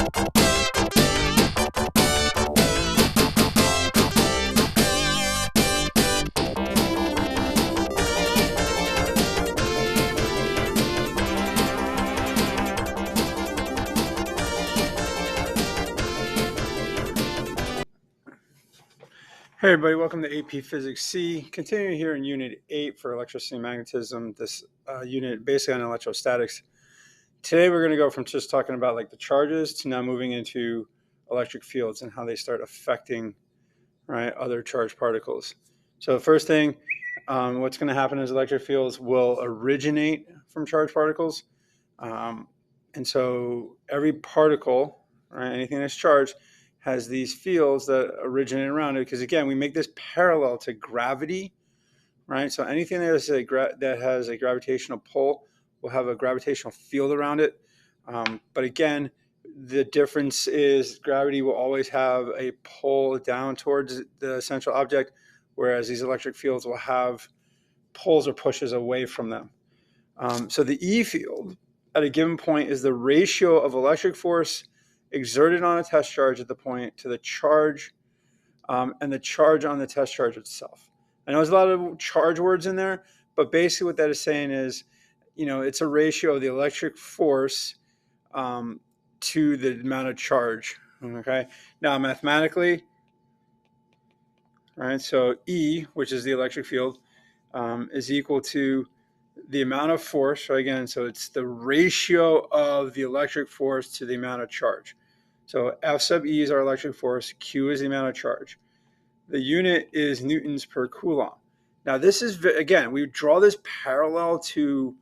Hey everybody, welcome to AP Physics C. Continuing here in Unit 8 for electricity and magnetism, this unit basically on electrostatics. Today we're going to go from just talking about like the charges to now moving into electric fields and how they start affecting other charged particles. So the first thing, what's going to happen is electric fields will originate from charged particles. And so every particle, anything that's charged, has these fields that originate around it, because again, we make this parallel to gravity, right? So anything that has a gravitational pull will have a gravitational field around it. But again, the difference is gravity will always have a pull down towards the central object, whereas these electric fields will have pulls or pushes away from them. So the E field at a given point is the ratio of electric force exerted on a test charge at the point to the charge and the charge on the test charge itself. I know there's a lot of charge words in there, but basically what that is saying is, it's a ratio of the electric force to the amount of charge. Okay. Now mathematically, so E, which is the electric field, is equal to the amount of force. So again, so it's the ratio of the electric force to the amount of charge. So F sub E is our electric force, Q is the amount of charge. The unit is newtons per coulomb. Now this is, again, we draw this parallel to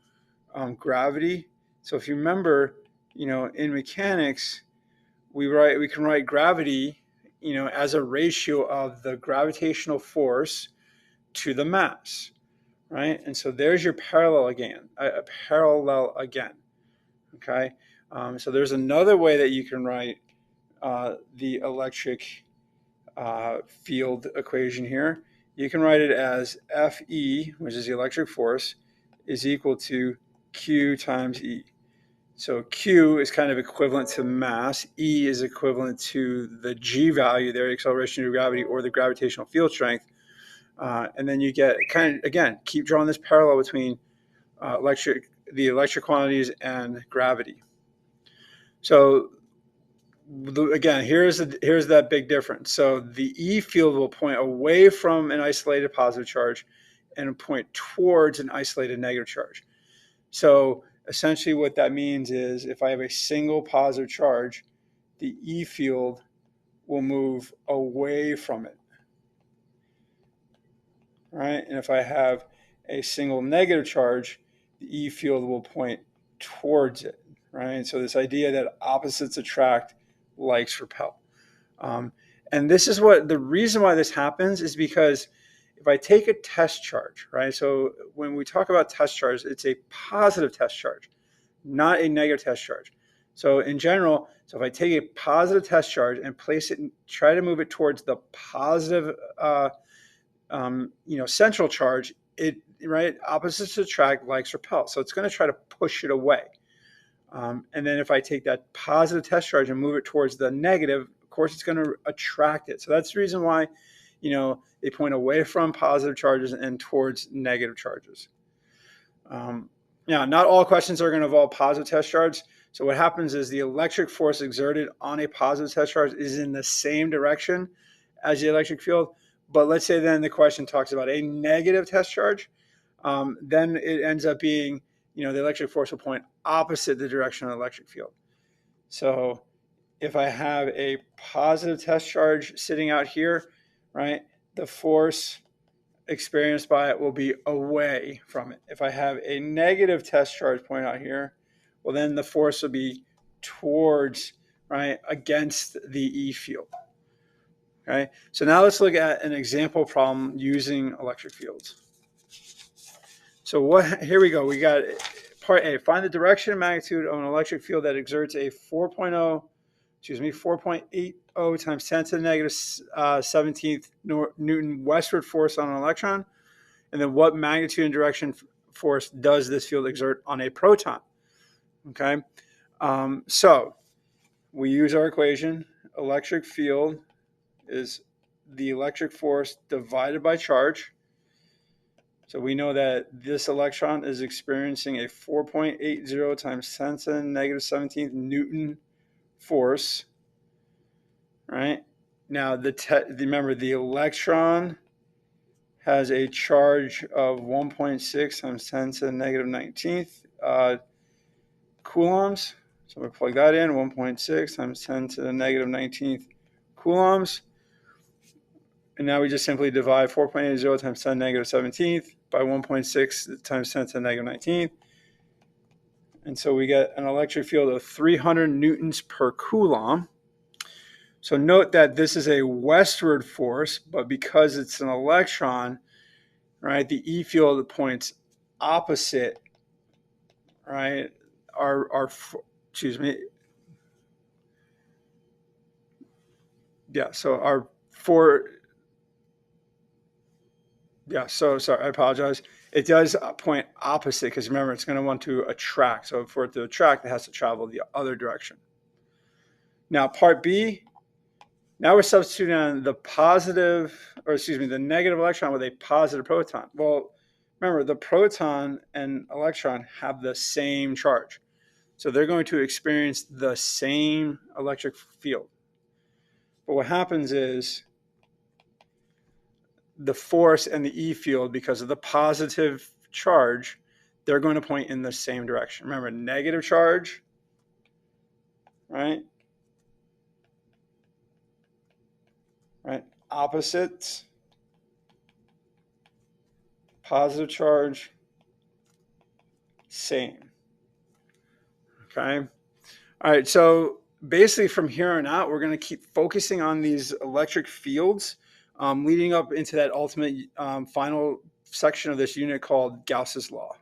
gravity. So if you remember, in mechanics, we can write gravity, as a ratio of the gravitational force to the mass, right? And so there's your parallel again, okay? So there's another way that you can write the electric field equation here. You can write it as Fe, which is the electric force, is equal to Q times E. So Q is kind of equivalent to mass. E is equivalent to the G value there, acceleration due to gravity, or the gravitational field strength. And then you get again, keep drawing this parallel between the electric quantities and gravity. So again, here's that big difference. So the E field will point away from an isolated positive charge and point towards an isolated negative charge. So essentially what that means is if I have a single positive charge, the E field will move away from it. Right? And if I have a single negative charge, the E field will point towards it. Right? So this idea that opposites attract, likes repel. And this is the reason why this happens is because if I take a test charge, right? So when we talk about test charge, it's a positive test charge, not a negative test charge. So in general, so if I take a positive test charge and place it, try to move it towards the positive, central charge, opposites attract, likes repel. So it's going to try to push it away. And then if I take that positive test charge and move it towards the negative, of course, it's going to attract it. So that's the reason why, they point away from positive charges and towards negative charges. Now, not all questions are going to involve positive test charge. So what happens is the electric force exerted on a positive test charge is in the same direction as the electric field. But let's say then the question talks about a negative test charge. Then it ends up being, the electric force will point opposite the direction of the electric field. So if I have a positive test charge sitting out here, the force experienced by it will be away from it. If I have a negative test charge point out here, well, then the force will be towards, against the E field. Okay, so now let's look at an example problem using electric fields. So here we go. We got part A. Find the direction and magnitude of an electric field that exerts a 4.80 times 10 to the negative 17th Newton westward force on an electron. And then what magnitude and direction force does this field exert on a proton? Okay. So we use our equation. Electric field is the electric force divided by charge. So we know that this electron is experiencing a 4.80 times 10 to the negative 17th Newton force, right? Now, remember, the electron has a charge of 1.6 times 10 to the negative 19th coulombs. So we plug that in, 1.6 times 10 to the negative 19th coulombs. And now we just simply divide 4.80 times 10 to the negative 17th by 1.6 times 10 to the negative 19th. And so we get an electric field of 300 newtons per coulomb. So note that this is a westward force, but because it's an electron, right, the E field points opposite, right, sorry, I apologize. It does point opposite because remember, it's going to want to attract. So for it to attract, it has to travel the other direction. Now, part B, now we're substituting on the negative electron with a positive proton. Well, remember, the proton and electron have the same charge. So they're going to experience the same electric field. But what happens is the force and the E field, because of the positive charge, they're going to point in the same direction. Remember, negative charge, right? Right? Opposites, positive charge, same. Okay. All right. So basically from here on out, we're going to keep focusing on these electric fields leading up into that ultimate final section of this unit called Gauss's law.